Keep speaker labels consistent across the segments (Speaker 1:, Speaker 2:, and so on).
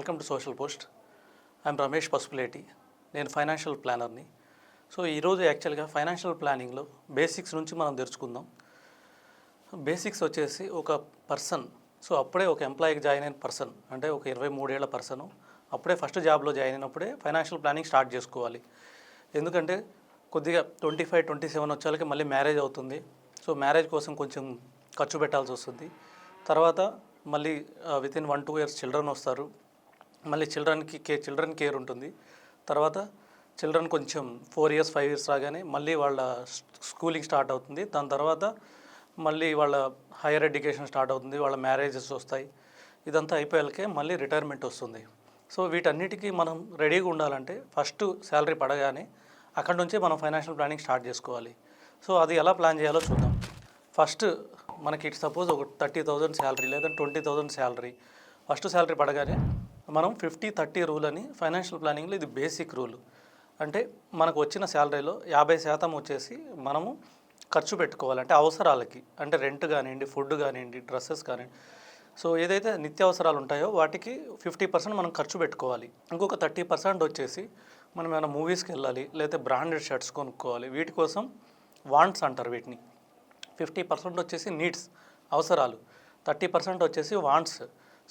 Speaker 1: Welcome to social post. I'm Ramesh Pasupuleti. నేను financial ప్లానర్ని. So ఈరోజు యాక్చువల్గా ఫైనాన్షియల్ ప్లానింగ్లో బేసిక్స్ నుంచి మనం తెరుచుకుందాం. బేసిక్స్ వచ్చేసి ఒక పర్సన్, సో అప్పుడే ఒక ఎంప్లాయీకి జాయిన్ అయిన పర్సన్, అంటే ఒక 23 ఏళ్ల పర్సను అప్పుడే ఫస్ట్ జాబ్లో జాయిన్ అయినప్పుడే ఫైనాన్షియల్ ప్లానింగ్ స్టార్ట్ చేసుకోవాలి. ఎందుకంటే కొద్దిగా 25, 27 వచ్చేళ్ళకి మళ్ళీ మ్యారేజ్ అవుతుంది. సో మ్యారేజ్ కోసం కొంచెం ఖర్చు పెట్టాల్సి వస్తుంది. తర్వాత మళ్ళీ వితిన్ 1-2 ఇయర్స్ చిల్డ్రన్ వస్తారు. మళ్ళీ చిల్డ్రన్ కేర్ ఉంటుంది. తర్వాత చిల్డ్రన్ కొంచెం 4 ఇయర్స్ 5 ఇయర్స్ రాగానే మళ్ళీ వాళ్ళ స్కూలింగ్ స్టార్ట్ అవుతుంది. దాని తర్వాత మళ్ళీ వాళ్ళ హైయర్ ఎడ్యుకేషన్ స్టార్ట్ అవుతుంది. వాళ్ళ మ్యారేజెస్ వస్తాయి. ఇదంతా అయిపోయాకే మళ్ళీ రిటైర్మెంట్ వస్తుంది. సో వీటన్నిటికీ మనం రెడీగా ఉండాలంటే ఫస్ట్ శాలరీ పడగానే అక్కడ నుంచే మనం ఫైనాన్షియల్ ప్లానింగ్ స్టార్ట్ చేసుకోవాలి. సో అది ఎలా ప్లాన్ చేయాలో చూద్దాం. ఫస్ట్ మనకి సపోజ్ ఒక 30,000 శాలరీ లేదా 20,000 శాలరీ, ఫస్ట్ శాలరీ పడగానే మనం 50-30 రూల్ అని ఫైనాన్షియల్ ప్లానింగ్లో ఇది బేసిక్ రూల్. అంటే మనకు వచ్చిన శాలరీలో 50% వచ్చేసి మనము ఖర్చు పెట్టుకోవాలి. అంటే అవసరాలకి, అంటే రెంట్ కానివ్వండి, ఫుడ్ కానివ్వండి, డ్రెస్సెస్ కానివ్వండి, సో ఏదైతే నిత్యావసరాలు ఉంటాయో వాటికి 50% మనం ఖర్చు పెట్టుకోవాలి. ఇంకొక 30% వచ్చేసి మనం ఏమైనా మూవీస్కి వెళ్ళాలి, లేకపోతే బ్రాండెడ్ షర్ట్స్ కొనుక్కోవాలి. వీటి కోసం వాంట్స్ అంటారు వీటిని. 50% వచ్చేసి నీడ్స్, అవసరాలు. 30% వచ్చేసి వాంట్స్.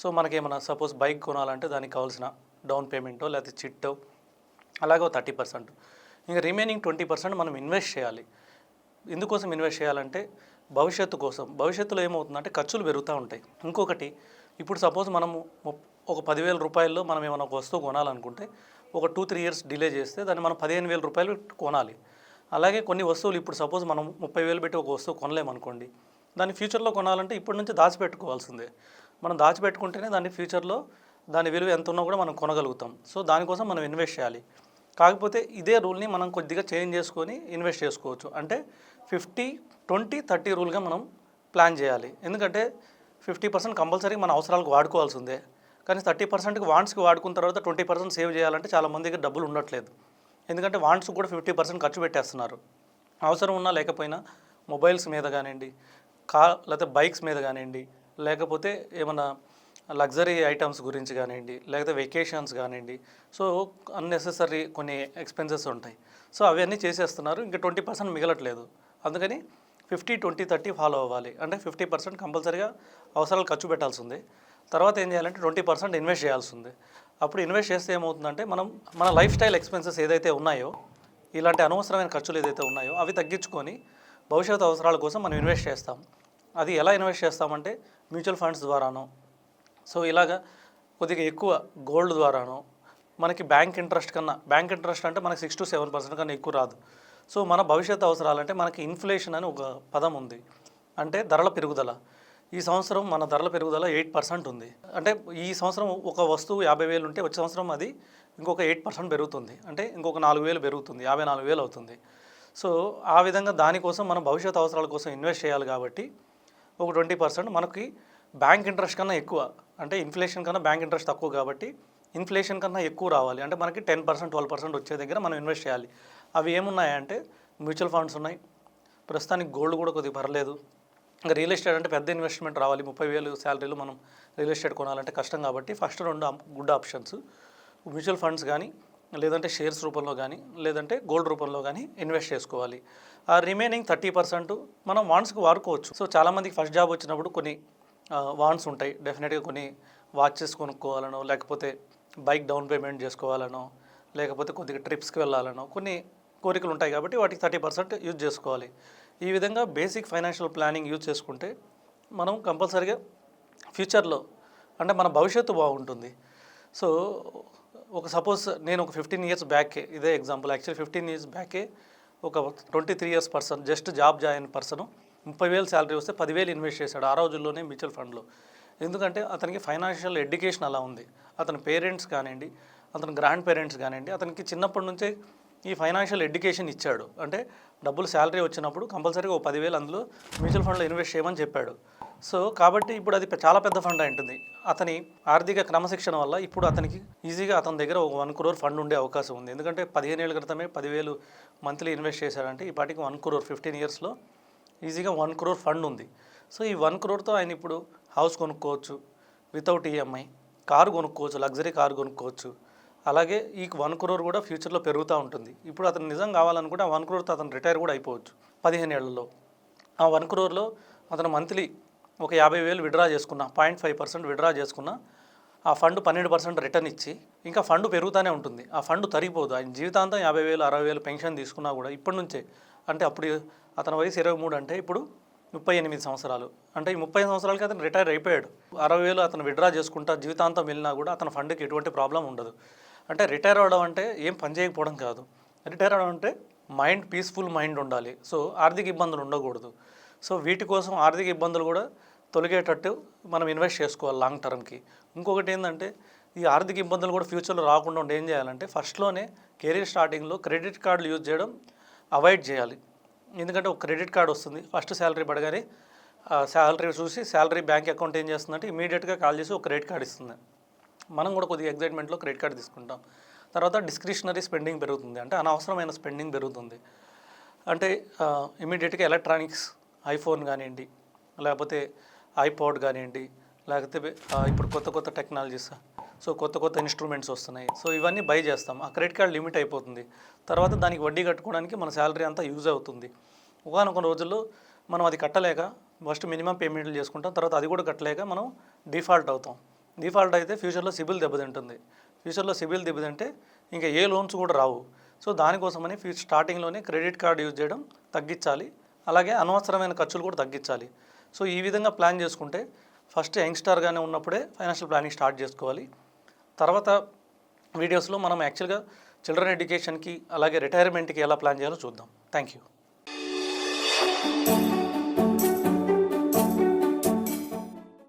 Speaker 1: సో మనకేమైనా సపోజ్ బైక్ కొనాలంటే దానికి కావాల్సిన డౌన్ పేమెంటో లేకపోతే చిట్టో అలాగే 30%. ఇంకా రిమైనింగ్ 20% మనం ఇన్వెస్ట్ చేయాలి. ఎందుకోసం ఇన్వెస్ట్ చేయాలంటే భవిష్యత్తు కోసం. భవిష్యత్తులో ఏమవుతుందంటే ఖర్చులు పెరుగుతూ ఉంటాయి. ఇంకొకటి, ఇప్పుడు సపోజ్ మనము ఒక 10,000 రూపాయల్లో మనం ఏమైనా ఒక వస్తువు కొనాలనుకుంటే ఒక 2-3 ఇయర్స్ డిలే చేస్తే దాన్ని మనం 15,000 రూపాయలు కొనాలి. అలాగే కొన్ని వస్తువులు ఇప్పుడు సపోజ్ మనం 30,000 పెట్టి ఒక వస్తువు కొనలేమనుకోండి, దాన్ని ఫ్యూచర్లో కొనాలంటే ఇప్పటి నుంచి దాచిపెట్టుకోవాల్సిందే. మనం దాచిపెట్టుకుంటేనే దాన్ని ఫ్యూచర్లో దాని విలువ ఎంత ఉన్నా కూడా మనం కొనగలుగుతాం. సో దానికోసం మనం ఇన్వెస్ట్ చేయాలి. కాకపోతే ఇదే రూల్ని మనం కొద్దిగా చేంజ్ చేసుకొని ఇన్వెస్ట్ చేసుకోవచ్చు. అంటే 50-20-30 రూల్గా మనం ప్లాన్ చేయాలి. ఎందుకంటే 50% కంపల్సరీ మన అవసరాలకు వాడుకోవాల్సిందే. కానీ 30%కి వాంట్స్కి వాడుకున్న తర్వాత 20% సేవ్ చేయాలంటే చాలామంది దగ్గర డబ్బులు ఉండట్లేదు. ఎందుకంటే వాంట్స్ కూడా 50% ఖర్చు పెట్టేస్తున్నారు. అవసరం ఉన్నా లేకపోయినా మొబైల్స్ మీద కానివ్వండి, లేకపోతే బైక్స్ మీద కానివ్వండి, లేకపోతే ఏమైనా లగ్జరీ ఐటమ్స్ గురించి కానివ్వండి, లేకపోతే వెకేషన్స్ కానివ్వండి, సో అన్నెసెసరీ కొన్ని ఎక్స్పెన్సెస్ ఉంటాయి. సో అవన్నీ చేసేస్తున్నారు. ఇంకా 20% మిగలట్లేదు. అందుకని 50-20-30 ఫాలో అవ్వాలి. అంటే 50% కంపల్సరీగా అవసరాలు ఖర్చు పెట్టాల్సి ఉంది. తర్వాత ఏం చేయాలంటే 20% ఇన్వెస్ట్ చేయాల్సి ఉంది. అప్పుడు ఇన్వెస్ట్ చేస్తే ఏమవుతుందంటే మన లైఫ్ స్టైల్ ఎక్స్పెన్సెస్ ఏదైతే ఉన్నాయో, ఇలాంటి అనవసరమైన ఖర్చులు ఏదైతే ఉన్నాయో అవి తగ్గించుకొని భవిష్యత్తు అవసరాల కోసం మనం ఇన్వెస్ట్ చేస్తాం. అది ఎలా ఇన్వెస్ట్ చేస్తామంటే మ్యూచువల్ ఫండ్స్ ద్వారానో, సో ఇలాగా కొద్దిగా ఎక్కువ గోల్డ్ ద్వారానో, మనకి బ్యాంక్ ఇంట్రెస్ట్ అంటే మనకి 6-7% కన్నా ఎక్కువ రాదు. సో మన భవిష్యత్తు అవసరాలంటే మనకి ఇన్ఫ్లేషన్ అని ఒక పదం ఉంది. అంటే ధరల పెరుగుదల. ఈ సంవత్సరం మన ధరల పెరుగుదల 8% ఉంది. అంటే ఈ సంవత్సరం ఒక వస్తువు 50,000 ఉంటే వచ్చే సంవత్సరం అది ఇంకొక 8% పెరుగుతుంది. అంటే ఇంకొక 4,000 పెరుగుతుంది, 54,000 అవుతుంది. సో ఆ విధంగా దానికోసం మనం భవిష్యత్తు అవసరాల కోసం ఇన్వెస్ట్ చేయాలి. కాబట్టి ఒక 20% మనకి బ్యాంక్ ఇంట్రెస్ట్ కన్నా ఎక్కువ, అంటే ఇన్ఫ్లేషన్ కన్నా బ్యాంక్ ఇంట్రెస్ట్ తక్కువ కాబట్టి ఇన్ఫ్లేషన్ కన్నా ఎక్కువ రావాలి. అంటే మనకి 10%-12% వచ్చే దగ్గర మనం ఇన్వెస్ట్ చేయాలి. అవి ఏమున్నాయంటే మ్యూచువల్ ఫండ్స్ ఉన్నాయి, ప్రస్తుతానికి గోల్డ్ కూడా కొద్దిగా పర్లేదు. ఇంకా రియల్ ఎస్టేట్ అంటే పెద్ద ఇన్వెస్ట్మెంట్ రావాలి. 30,000 శాలరీలో మనం రియల్ ఎస్టేట్ కొనాలంటే కష్టం. కాబట్టి first 2 good options mutual funds కానీ, లేదంటే షేర్స్ రూపంలో కానీ, లేదంటే గోల్డ్ రూపంలో కానీ ఇన్వెస్ట్ చేసుకోవాలి. ఆ రిమైనింగ్ 30% మనం వాంట్స్కి వాడుకోవచ్చు. సో చాలామందికి ఫస్ట్ జాబ్ వచ్చినప్పుడు కొన్ని వాంట్స్ ఉంటాయి. డెఫినెట్గా కొన్ని వాచెస్ కొనుక్కోవాలనో, లేకపోతే బైక్ డౌన్ పేమెంట్ చేసుకోవాలనో, లేకపోతే కొద్దిగా ట్రిప్స్కి వెళ్ళాలనో కొన్ని కోరికలు ఉంటాయి. కాబట్టి వాటికి 30% యూజ్ చేసుకోవాలి. ఈ విధంగా బేసిక్ ఫైనాన్షియల్ ప్లానింగ్ యూజ్ చేసుకుంటే మనం కంపల్సరీగా ఫ్యూచర్లో అంటే మన భవిష్యత్తు బాగుంటుంది. సో ఒక సపోజ్ నేను ఒక 15 ఇయర్స్ బ్యాకే, ఇదే ఎగ్జాంపుల్, యాక్చువల్లీ 15 ఇయర్స్ బ్యాకే ఒక 23 years person, just job join person 30,000 salary వస్తే 10,000 ఇన్వెస్ట్ చేశాడు ఆ రోజుల్లోనే మ్యూచువల్ ఫండ్లో. ఎందుకంటే అతనికి ఫైనాన్షియల్ ఎడ్యుకేషన్ అలా ఉంది. అతని పేరెంట్స్ కానివ్వండి, అతని గ్రాండ్ పేరెంట్స్ కానివ్వండి, అతనికి చిన్నప్పటి నుంచే ఈ ఫైనాన్షియల్ ఎడ్యుకేషన్ ఇచ్చాడు. అంటే డబ్బులు శాలరీ వచ్చినప్పుడు కంపల్సరీగా 10,000 అందులో మ్యూచువల్ ఫండ్లో ఇన్వెస్ట్ చేయమని చెప్పాడు. సో కాబట్టి ఇప్పుడు అది చాలా పెద్ద ఫండ్ ఉంటుంది. అతని ఆర్థిక క్రమశిక్షణ వల్ల ఇప్పుడు అతనికి ఈజీగా అతని దగ్గర ఒక 1 crore ఫండ్ ఉండే అవకాశం ఉంది. ఎందుకంటే 15 ఏళ్ళ క్రితమే 10,000 మంత్లీ ఇన్వెస్ట్ చేశాడంటే ఈ పాటికి 1 crore 15 ఇయర్స్లో ఈజీగా 1 crore ఫండ్ ఉంది. సో ఈ 1 crore ఆయన ఇప్పుడు హౌస్ కొనుక్కోవచ్చు వితౌట్ ఈఎంఐ. కారు కొనుక్కోవచ్చు, లగ్జరీ కారు కొనుక్కోవచ్చు. అలాగే ఈ 1 crore కూడా ఫ్యూచర్లో పెరుగుతూ ఉంటుంది. ఇప్పుడు అతను నిజం కావాలనుకుంటే ఆ 1 crore అతను రిటైర్ కూడా అయిపోవచ్చు 15 ఏళ్లలో. ఆ 1 crore అతను మంత్లీ ఒక 50,000 విడ్రా చేసుకున్న, 0.5% విడ్రా చేసుకున్న, ఆ ఫండ్ 12% రిటర్న్ ఇచ్చి ఇంకా ఫండ్ పెరుగుతూనే ఉంటుంది. ఆ ఫండ్ తరిగిపోదు. ఆయన జీవితాంతం 50,000, 60,000 పెన్షన్ తీసుకున్నా కూడా ఇప్పటి నుంచే, అంటే అప్పుడు అతని వయసు 23 అంటే ఇప్పుడు 38 సంవత్సరాలు. అంటే ఈ 30 సంవత్సరాలకి అతను రిటైర్ అయిపోయాడు. 60,000 అతను విడ్రా చేసుకుంటా జీవితాంతం వెళ్ళినా కూడా అతని ఫండ్కి ఎటువంటి ప్రాబ్లం ఉండదు. అంటే రిటైర్ అవ్వడం అంటే ఏం పని చేయకపోవడం కాదు. రిటైర్ అవ్వడం అంటే పీస్ఫుల్ మైండ్ ఉండాలి. సో ఆర్థిక ఇబ్బందులు ఉండకూడదు. సో వీటి కోసం ఆర్థిక ఇబ్బందులు కూడా తొలగేటట్టు మనం ఇన్వెస్ట్ చేసుకోవాలి లాంగ్ టర్మ్కి. ఇంకొకటి ఏంటంటే ఈ ఆర్థిక ఇబ్బందులు కూడా ఫ్యూచర్లో రాకుండా ఉండి ఏం చేయాలంటే ఫస్ట్లోనే కెరీర్ స్టార్టింగ్లో క్రెడిట్ కార్డులు యూజ్ చేయడం అవాయిడ్ చేయాలి. ఎందుకంటే ఒక క్రెడిట్ కార్డు వస్తుంది, ఫస్ట్ శాలరీ పడగానే శాలరీ చూసి శాలరీ బ్యాంక్ అకౌంట్ ఏం చేస్తుందంటే ఇమీడియట్గా కాల్ చేసి ఒక క్రెడిట్ కార్డు ఇస్తుంది. మనం కూడా కొద్దిగా ఎగ్జైట్మెంట్లో క్రెడిట్ కార్డు తీసుకుంటాం. తర్వాత డిస్క్రిషనరీ స్పెండింగ్ పెరుగుతుంది, అంటే అనవసరమైన స్పెండింగ్ పెరుగుతుంది. అంటే ఇమీడియట్గా ఎలక్ట్రానిక్స్, ఐఫోన్ కానివ్వండి, లేకపోతే ఐపాడ్ కానివ్వండి, లేకపోతే ఇప్పుడు కొత్త టెక్నాలజీస్, సో కొత్త ఇన్స్ట్రుమెంట్స్ వస్తున్నాయి. సో ఇవన్నీ బై చేస్తాం. ఆ క్రెడిట్ కార్డ్ లిమిట్ అయిపోతుంది. తర్వాత దానికి వడ్డీ కట్టుకోవడానికి మన శాలరీ అంతా యూజ్ అవుతుంది. ఒకానొక రోజుల్లో మనం అది కట్టలేక ఫస్ట్ మినిమం పేమెంట్లు చేసుకుంటాం, తర్వాత అది కూడా కట్టలేక మనం డిఫాల్ట్ అవుతాం. డిఫాల్ట్ అయితే ఫ్యూచర్లో సిబిల్ దెబ్బతింటుంది. ఫ్యూచర్లో సిబిల్ దెబ్బతింటే ఇంకా ఏ లోన్స్ కూడా రావు. సో దానికోసమని స్టార్టింగ్లోనే క్రెడిట్ కార్డు యూజ్ చేయడం తగ్గించాలి. అలాగే అనవసరమైన ఖర్చులు కూడా తగ్గించాలి. సో ఈ విధంగా ప్లాన్ చేసుకుంటే ఫస్ట్ యంగ్స్టర్గానే ఉన్నప్పుడే ఫైనాన్షియల్ ప్లానింగ్ స్టార్ట్ చేసుకోవాలి. తర్వాత వీడియోస్లో మనం యాక్చువల్గా చిల్డ్రన్ ఎడ్యుకేషన్కి అలాగే రిటైర్మెంట్కి ఎలా ప్లాన్ చేయాలో చూద్దాం. Thank you.